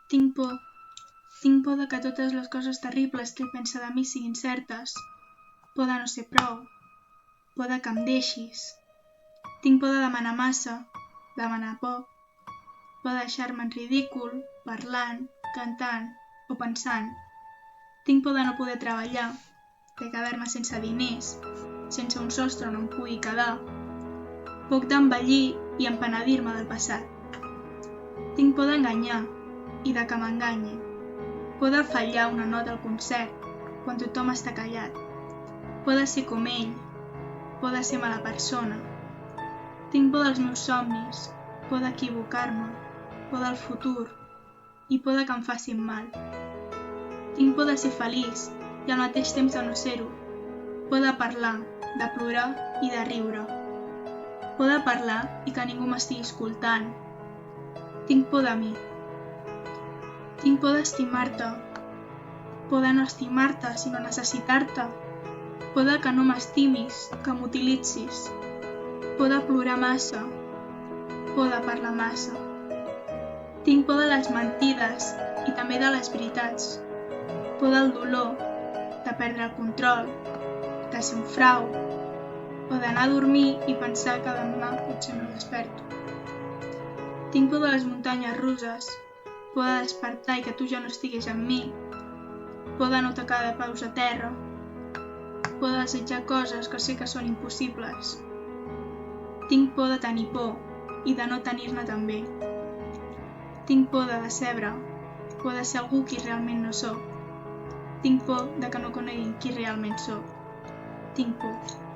Tinc por. Tinc por de que totes les coses terribles que pensa de mi siguin certes. Por de no ser prou. Por de que em deixis. Tinc por de demanar massa, demanar poc. Por de deixar-me en ridícul, parlant, cantant o pensant. Tinc por de no poder treballar, de quedar-me sense diners, sense un sostre on em pugui quedar. Por d'envellir i empenedir-me del passat. Tinc por d'enganyar i de que m'enganyin. Por de fallar una nota al concert quan tothom està callat. Por de ser com ell. Por de ser mala persona. Tinc por dels meus somnis, por d'equivocar-me, por del futur i por de que em facin mal. Tinc por de ser feliç i al mateix temps de no ser-ho. Por de parlar, de plorar i de riure. Por de parlar i que ningú m'estigui escoltant. Tinc por de mi. Tinc por d'estimar-te. Por de no estimar-te, sinó necessitar-te. Por de que no m'estimis, que m'utilitzis. Por de plorar massa. Por de parlar massa. Tinc por de les mentides i també de les veritats. Por del dolor, de perdre el control, de ser un frau, o d'anar a dormir i pensar que demà potser no desperto. Tinc por de les muntanyes russes, por de despertar i que tu ja no estiguis amb mi, por de no tocar de peus a terra, por de desitjar coses que sé que són impossibles. Tinc por de tenir por i de no tenir-ne també. Tinc por de decebre, por de ser algú qui realment no sóc. Tinc por de que no coneguin qui realment sóc. Tinc por.